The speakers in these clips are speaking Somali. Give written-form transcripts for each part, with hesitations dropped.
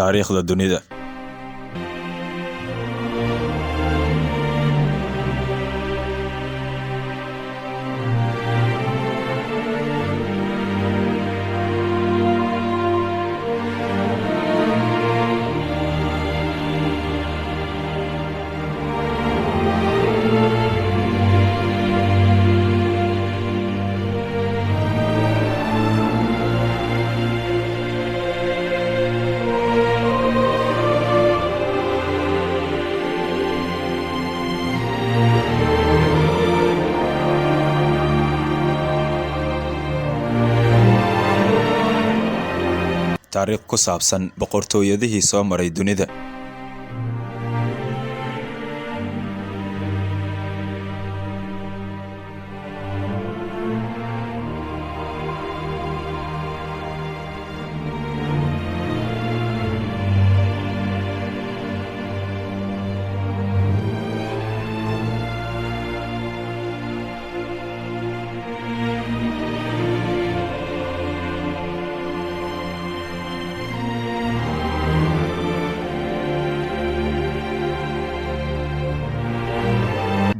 taariikhda dunida. taariikh ku saabsan boqortooyadihii soo maray dunida.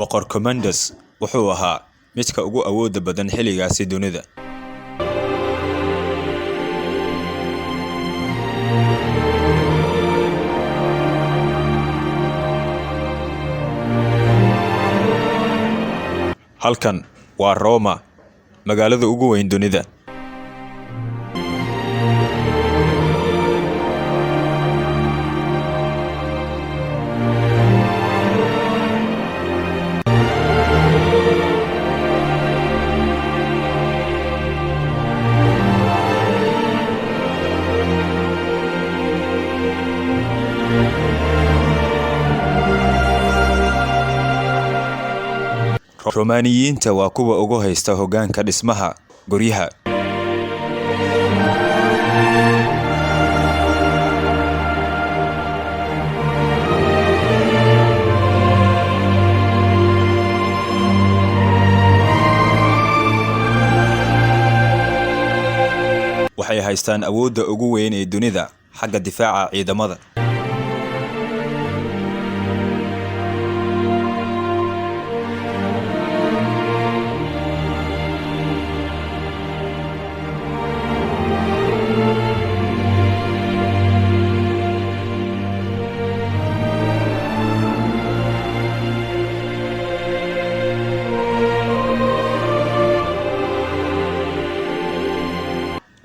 boqor Commandus wuxuu ahaa midka ugu awoodda badan xilligaasi dunida. halkan waa Roma, magaalada ugu weyn dunida. Romaaniyiinta waa kuwa ugu haysta hoggaanka dhismaha guryaha. waxay haystaan awoodda ugu weyn ee dunida xagga difaaca ciidamada.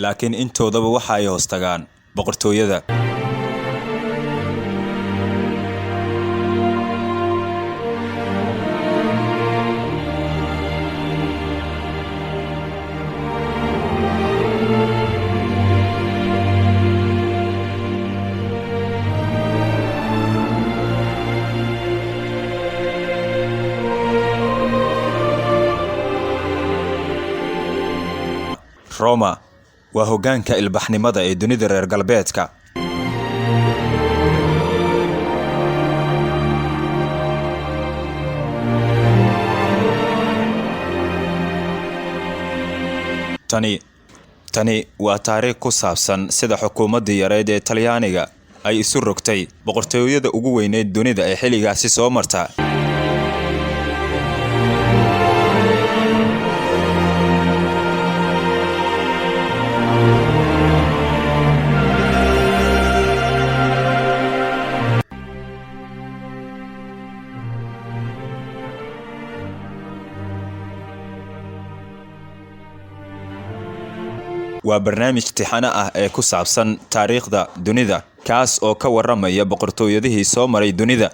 laakiin intoodaba waxa ay hoos tagaan boqortooyada. Roma waa hoggaanka ilbaxnimada ee dunida reer galbeedka. tani waa taariikh ku saabsan sida xukuumaddii yareed ee Talyaaniga ay isu rogtay boqortooyada ugu weyneed dunida ee xilligaasi soo marta. waa barnaamij tixano ah ee ku saabsan taariikhda dunida kaas oo ka waramaya boqortooyadihii soo maray dunida.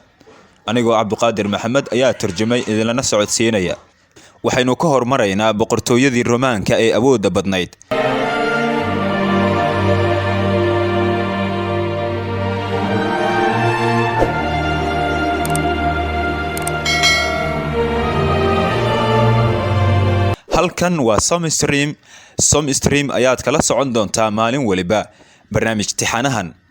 anigoo Cabduqaadir Maxamed ayaa tarjumay idinlana socodsiinaya. waxaynu ka hormaraynaa boqortooyadii Roomaanka ee awoodda badnayd. halkan waa Somstream ayaad kala socon doontaa maalin waliba barnaamij tixanahan.